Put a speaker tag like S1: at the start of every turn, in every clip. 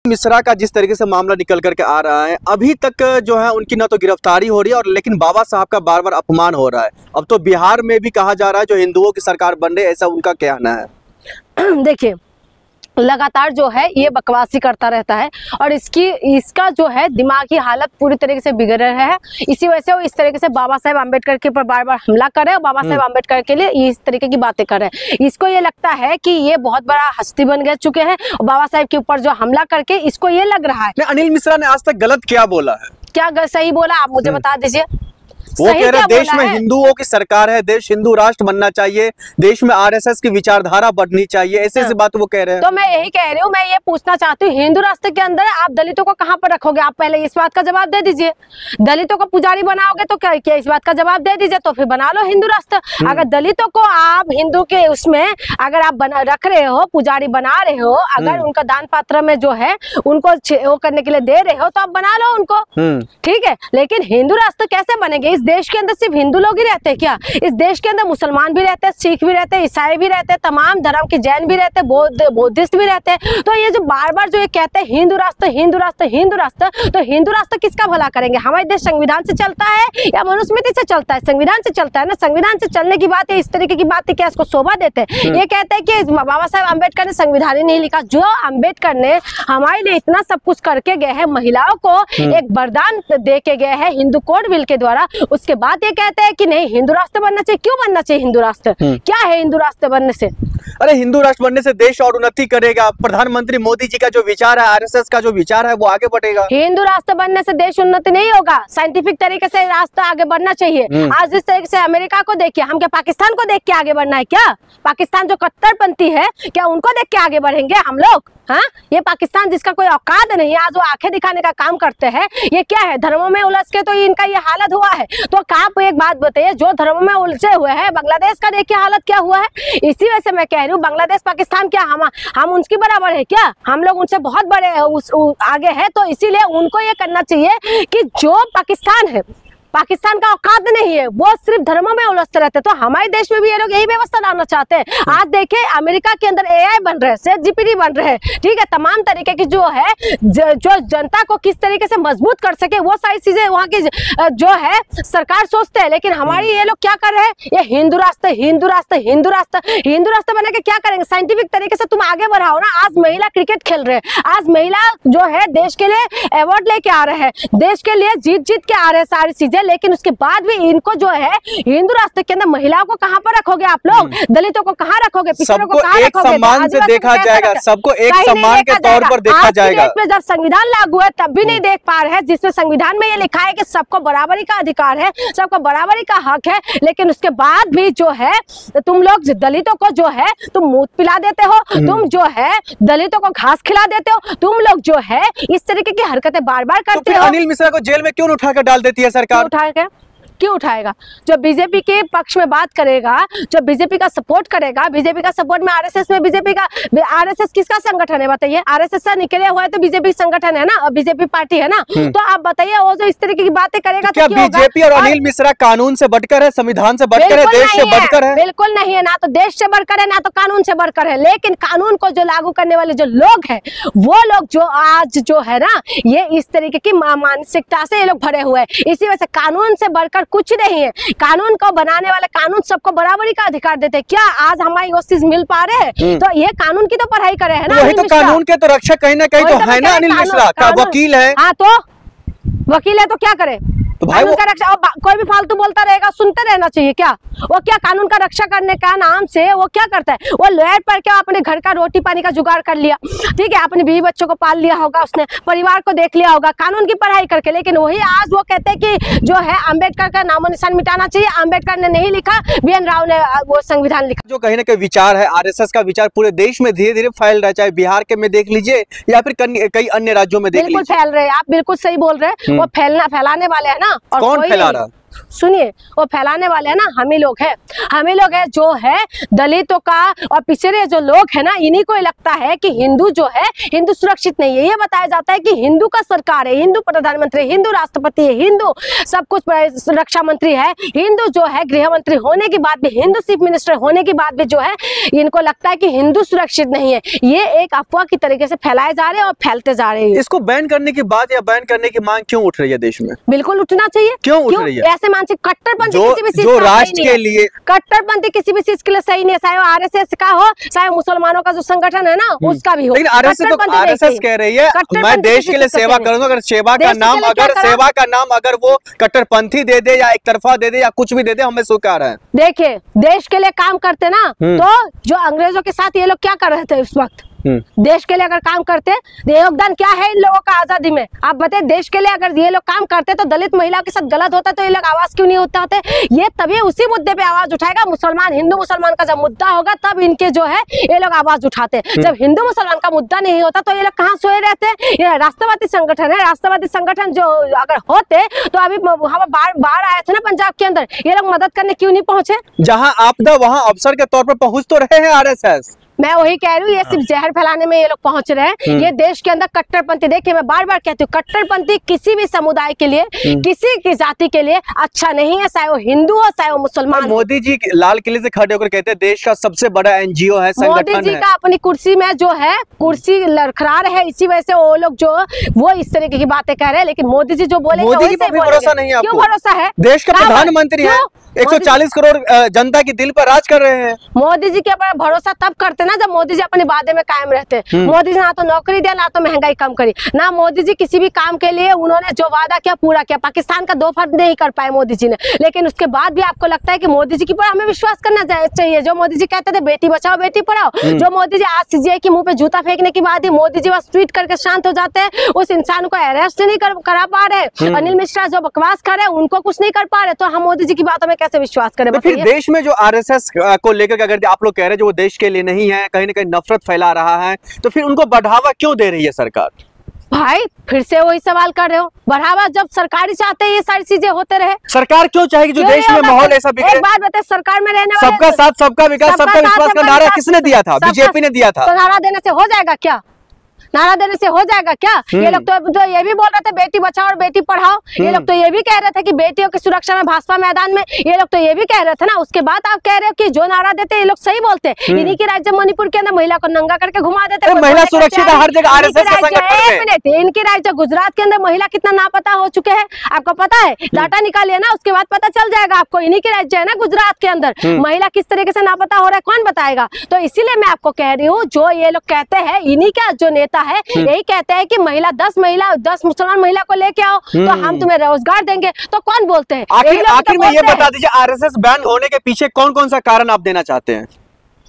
S1: मिश्रा का जिस तरीके से मामला निकल करके आ रहा है, अभी तक जो है उनकी ना तो गिरफ्तारी हो रही है, और लेकिन बाबा साहब का बार बार अपमान हो रहा है। अब तो बिहार में भी कहा जा रहा है जो हिंदुओं की सरकार बन रही है, ऐसा उनका कहना है।
S2: देखिए, लगातार जो है ये बकवासी करता रहता है और इसका जो है दिमागी हालत पूरी तरीके से बिगड़ रहा है। इसी वजह से वो इस तरीके से बाबा साहेब आम्बेडकर के ऊपर बार बार हमला कर रहे हैं और बाबा साहेब आम्बेडकर के लिए इस तरीके की बातें कर रहे हैं। इसको ये लगता है कि ये बहुत बड़ा हस्ती बन गए चुके हैं और बाबा साहेब के ऊपर जो हमला करके इसको ये लग रहा है।
S1: अनिल मिश्रा ने आज तक गलत क्या बोला है?
S2: क्या सही बोला, आप मुझे बता दीजिए।
S1: वो कह रहे देश में हिंदुओं की सरकार है, देश हिंदू राष्ट्र बनना चाहिए, देश में आरएसएस की विचारधारा बढ़नी चाहिए, ऐसे ऐसी बात वो कह रहे हैं।
S2: तो मैं यही कह रही हूँ, मैं ये पूछना चाहती हूँ, हिंदू राष्ट्र के अंदर आप दलितों को कहाँ पर रखोगे? आप पहले इस बात का जवाब दे दीजिए। दलितों को पुजारी बनाओगे तो क्या इस बात का जवाब दे दीजिए, तो फिर बना लो हिंदू राष्ट्र। अगर दलितों को आप हिंदू के उसमें अगर आप रख रहे हो, पुजारी बना रहे हो, अगर उनका दान पात्र में जो है उनको वो करने के लिए दे रहे हो, तो आप बना लो उनको, ठीक है। लेकिन हिंदू राष्ट्र कैसे बनेंगे? इस देश के अंदर सिर्फ हिंदू लोग ही रहते हैं क्या? इस देश के अंदर मुसलमान भी रहते हैं, सिख भी रहते हैं, ईसाई भी रहते हैं, तमाम धर्म के जैन भी रहते हैं, बौद्धिस्ट भी रहते हैं। तो ये जो बार बार जो ये कहते हैं हिंदू राष्ट्र हिंदू राष्ट्र हिंदू राष्ट्र, तो हिंदू राष्ट्र किसका भला करेंगे? हमारे देश संविधान से चलता है या मनुस्मृति से चलता है? संविधान से चलता है ना। संविधान से चलने की बात है, इस तरीके की बात है क्या इसको शोभा देते हैं? ये कहते हैं कि बाबा साहेब अम्बेडकर ने संविधान ही नहीं लिखा। जो अम्बेडकर ने हमारे लिए इतना सब कुछ करके गए हैं, महिलाओं को एक वरदान दे के गए हैं हिंदू कोड बिल के द्वारा, उसके बाद ये कहते हैं कि नहीं हिंदू राष्ट्र बनना चाहिए। क्यों बनना चाहिए हिंदू राष्ट्र? क्या है हिंदू राष्ट्र बनने से?
S1: अरे हिंदू राष्ट्र बनने से देश और उन्नति करेगा। प्रधानमंत्री मोदी जी का जो विचार है, आरएसएस का जो विचार है, वो आगे बढ़ेगा।
S2: हिंदू राष्ट्र बनने से देश उन्नति नहीं होगा, साइंटिफिक तरीके से रास्ता आगे बढ़ना चाहिए। आज जिस तरीके से अमेरिका को देखिए, हम क्या पाकिस्तान को देख के आगे बढ़ना है क्या? पाकिस्तान जो कट्टरपंथी है, क्या उनको देख के आगे बढ़ेंगे हम लोग? हाँ, ये पाकिस्तान जिसका कोई औकात नहीं, आज वो आंखें दिखाने का काम करते हैं। ये क्या है? धर्मों में उलझ के तो इनका ये हालत हुआ है। तो आप एक बात बताइए, जो धर्मों में उलझे हुए हैं, बांग्लादेश का देखिए हालत क्या हुआ है। इसी वजह से मैं कह रही हूँ, बांग्लादेश पाकिस्तान क्या हम उनकी बराबर है क्या? हम लोग उनसे बहुत बड़े आगे है। तो इसीलिए उनको ये करना चाहिए कि जो पाकिस्तान है, पाकिस्तान का औकात नहीं है, वो सिर्फ धर्मों में उलझते रहते। तो हमारे देश में भी ये लोग यही व्यवस्था डालना चाहते हैं। आज देखें, अमेरिका के अंदर एआई बन रहे हैं, ChatGPT बन रहे हैं, ठीक है। तमाम तरीके की जो है जो जनता को किस तरीके से मजबूत कर सके, वो सारी चीजें वहाँ की जो है सरकार सोचते हैं। लेकिन हमारी ये लोग क्या कर रहे हैं? ये हिंदू राष्ट्र हिंदू राष्ट्र हिंदू राष्ट्र हिंदू राष्ट्र बना के क्या करेंगे? साइंटिफिक तरीके से तुम आगे बढ़ाओ ना। आज महिला क्रिकेट खेल रहे हैं, आज महिला जो है देश के लिए अवार्ड लेके आ रहे हैं, देश के लिए जीत के आ रहे हैं सारी चीजें। लेकिन उसके बाद भी इनको जो है हिंदू राष्ट्र के अंदर महिलाओं को कहां पर रखोगे आप लोग? दलितों को कहां रखोगे? पिछड़ों को कहां रखोगे?
S1: सम्मान से देखा जाएगा, सबको एक सम्मान के तौर पर देखा जाएगा।
S2: जब संविधान लागू है तब भी नहीं देख पा रहे हैं, जिसमें संविधान में ये लिखा है कि सबको बराबरी का अधिकार है, सबको बराबरी का हक है। लेकिन उसके बाद भी जो है तुम लोग दलितों को जो है तुम मूत पिला देते हो, तुम जो है दलितों को घास खिला देते हो, तुम लोग जो है इस तरीके की हरकतें बार बार करते हो।
S1: अनिल मिश्रा को जेल में क्यों उठाकर डाल देती है सरकार?
S2: क्यों उठाएगा? जो बीजेपी के पक्ष में बात करेगा, जो बीजेपी का सपोर्ट करेगा, बीजेपी का सपोर्ट में आरएसएस में आरएसएस किसका संगठन है बताइए? आरएसएस से निकले हुआ है तो बीजेपी संगठन है ना, बीजेपी पार्टी है ना। तो आप बताइए, वो जो इस तरीके की बातें करेगा
S1: क्या बीजेपी और अनिल मिश्रा कानून से बढ़कर है, संविधान से बढ़कर है, देश से बढ़कर है?
S2: बिल्कुल नहीं है, ना तो देश से बढ़कर है, ना तो कानून से बढ़कर है। लेकिन कानून को जो लागू करने वाले जो लोग हैं, वो लोग जो आज जो है ना, ये इस तरीके की मानसिकता से ये लोग भरे हुए हैं। इसी वजह से कानून से बढ़कर कुछ नहीं है। कानून को बनाने वाले कानून सबको बराबरी का अधिकार देते हैं। क्या आज हमारी वो चीज मिल पा रहे हैं? तो ये कानून की तो पढ़ाई करे है ना।
S1: वही तो कानून के तो रक्षक कहीं ना कहीं तो है ना अनिल मिश्रा का वकील है।
S2: हाँ, तो वकील है तो क्या करे?
S1: तो भाई
S2: कानून का रक्षा, कोई भी फालतू बोलता रहेगा, सुनते रहना चाहिए क्या? वो क्या कानून का रक्षा करने का नाम से वो क्या करता है? वो लॉयर पर क्या अपने घर का रोटी पानी का जुगाड़ कर लिया, ठीक है, अपने बीवी बच्चों को पाल लिया होगा, उसने परिवार को देख लिया होगा कानून की पढ़ाई करके। लेकिन वही आज वो कहते हैं कि जो है अम्बेडकर का नामो निशान मिटाना चाहिए। अम्बेडकर ने नहीं लिखा, BN राव ने वो संविधान लिखा।
S1: जो कहीं ना कहीं विचार है, आरएसएस का विचार पूरे देश में धीरे धीरे फैल रहा है, चाहे बिहार के में देख लीजिए या फिर कई अन्य राज्यों में देख लीजिए।
S2: बिल्कुल फैल रहे हैं, आप बिल्कुल सही बोल रहे हैं। वो फैलाने वाले है ना। और
S1: कौन फैला रहा?
S2: सुनिए, वो फैलाने वाले हैं ना हम ही लोग हैं जो है दलितों का और पिछड़े जो लोग हैं ना, इन्हीं को लगता है कि हिंदू जो है, हिंदू सुरक्षित नहीं है। ये बताया जाता है कि हिंदू का सरकार है, हिंदू प्रधानमंत्री, हिंदू राष्ट्रपति है, हिंदू सब कुछ रक्षा मंत्री है, हिंदू जो है गृह मंत्री होने के बाद भी, हिंदू चीफ मिनिस्टर होने के बाद भी जो है इनको लगता है कि हिंदू सुरक्षित नहीं है। ये एक अफवाह की तरीके से फैलाए जा रहे हैं और फैलते जा रहे हैं।
S1: इसको बैन करने की बात या बैन करने की मांग क्यों उठ रही है देश में?
S2: बिल्कुल उठना चाहिए।
S1: क्यों उठ रही है?
S2: ऐसे मानसिक कट्टरपंथी किसी भी चीज
S1: जो राष्ट्र के लिए,
S2: कट्टरपंथी किसी भी चीज के लिए सही नहीं है, चाहे वो आरएसएस का हो, चाहे मुसलमानों का जो संगठन है ना उसका भी हो।
S1: लेकिन आरएसएस कह रही है मैं देश के लिए सेवा करूंगा। अगर सेवा का नाम अगर वो कट्टरपंथी दे दे या एक तरफा दे दे या कुछ भी दे दे, हमें स्वीकार है।
S2: देखिए, देश के लिए काम करते ना, तो जो अंग्रेजों के साथ ये लोग क्या कर रहे थे उस वक्त, देश के लिए अगर काम करते, योगदान क्या है इन लोगों का आजादी में? आप बताए, देश के लिए अगर ये लोग काम करते तो दलित महिलाओं के साथ गलत होता तो ये लोग आवाज क्यों नहीं होता होते? ये तभी उसी मुद्दे पे आवाज उठाएगा, मुसलमान हिंदू मुसलमान का जब मुद्दा होगा तब इनके जो है ये लोग आवाज उठाते। जब हिंदू मुसलमान का मुद्दा नहीं होता तो ये लोग कहाँ सोए रहते? ये राष्ट्रवादी संगठन है, राष्ट्रवादी संगठन जो अगर होते तो अभी वहां बाढ़ आए थे ना पंजाब के अंदर, ये लोग मदद करने क्यों नहीं पहुंचे?
S1: जहाँ आपदा वहाँ अवसर के तौर पर पहुंच तो रहे हैं आरएसएस।
S2: मैं वही कह रही हूँ, ये सिर्फ जहर फैलाने में ये लोग पहुंच रहे हैं। ये देश के अंदर कट्टरपंथी, देखिए मैं बार बार कहती हूँ, कट्टरपंथी किसी भी समुदाय के लिए, किसी की जाति के लिए अच्छा नहीं है, चाहे वो हिंदू हो चाहे वो मुसलमान।
S1: मोदी जी लाल किले से खड़े होकर कहते हैं देश का सबसे बड़ा एनजीओ है, संगठन है।
S2: मोदी जी का अपनी कुर्सी में जो है कुर्सी लड़खड़ा रहे, इसी वजह से वो लोग जो वो इस तरीके की बातें कह रहे हैं। लेकिन मोदी जी जो बोलेंगे
S1: मोदी की भरोसा नहीं है।
S2: क्यों भरोसा है?
S1: देश का प्रधानमंत्री है, 140 करोड़ जनता की दिल पर राज कर रहे हैं।
S2: मोदी जी के ऊपर भरोसा तब करते ना जब मोदी जी अपने वादे में कायम रहते। मोदी जी ना तो नौकरी दिया, ना तो महंगाई कम करी, ना मोदी जी किसी भी काम के लिए उन्होंने जो वादा किया पूरा किया। पाकिस्तान का 2 फर्द नहीं कर पाए मोदी जी ने, लेकिन उसके बाद भी आपको लगता है कि मोदी जी के ऊपर हमें विश्वास करना चाहिए। जो मोदी जी कहते थे बेटी बचाओ बेटी पढ़ाओ, जो मोदी जी आज सीजीआई के मुंह पे जूता फेंकने के बाद ही मोदी जी बस ट्वीट करके शांत हो जाते हैं, उस इंसान को अरेस्ट नहीं करा पा रहे। अनिल मिश्रा जो बकवास कर रहे हैं उनको कुछ नहीं कर पा रहे, तो हम मोदी जी की बातों में कैसे विश्वास करें?
S1: तो फिर देश में जो आरएसएस को लेकर अगर आप लोग कह रहे हैं जो वो देश के लिए नहीं है, कहीं ना कहीं नफरत फैला रहा है, तो फिर उनको बढ़ावा क्यों दे रही है सरकार?
S2: भाई फिर से वही सवाल कर रहे हो, बढ़ावा जब सरकारी चाहते हैं ये सारी चीजें होते रहे।
S1: सरकार क्यों चाहेगी जो देश में माहौल ऐसा बिगड़े?
S2: एक बात बताए, सरकार में रहने वाले
S1: सबका साथ सबका विकास सबका विश्वास का नारा किसने दिया था? बीजेपी ने दिया था।
S2: तो नारा देने से हो जाएगा क्या? नारा देने से हो जाएगा क्या? ये लोग तो ये भी बोल रहे थे बेटी बचाओ और बेटी पढ़ाओ, ये लोग तो ये भी कह रहे थे कि बेटियों की सुरक्षा में भाजपा मैदान में, ये लोग तो ये भी कह रहे थे ना। उसके बाद आप कह रहे हो कि जो नारा देते ये लोग सही बोलते हैं। इन्हीं की राज्य मणिपुर के अंदर महिला को नंगा करके घुमा देते,
S1: महिला सुरक्षित हर जगह आरएसएस का संगठन है।
S2: इनकी राज्य गुजरात के अंदर महिला कितना नापता हो चुके हैं आपको पता है? डाटा निकालिए ना, उसके बाद पता चल जाएगा आपको। इन्हीं की राज्य है ना गुजरात के अंदर, महिला किस तरीके से नापता हो रहा है कौन बताएगा? तो इसीलिए मैं आपको कह रही हूँ, जो ये लोग कहते हैं, इन्हीं का जो नेता है यही कहते हैं कि 10 मुसलमान महिला को लेके आओ तो हम तुम्हें रोजगार देंगे, तो कौन बोलते हैं?
S1: आखिर में ये बता दीजिए, आरएसएस बैन होने के पीछे कौन कौन सा कारण आप देना चाहते हैं?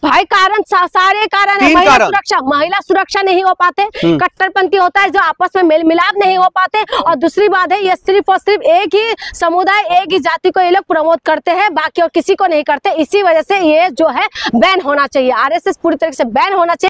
S2: भाई कारण सारे कारण है। महिला सुरक्षा नहीं हो पाते, कट्टरपंथी होता है जो आपस में मेल मिलाप नहीं हो पाते, और दूसरी बात है ये सिर्फ और सिर्फ एक ही समुदाय एक ही जाति को ये लोग प्रमोट करते हैं, बाकी और किसी को नहीं करते। इसी वजह से ये जो है बैन होना चाहिए, आरएसएस पूरी तरीके से बैन होना चाहिए।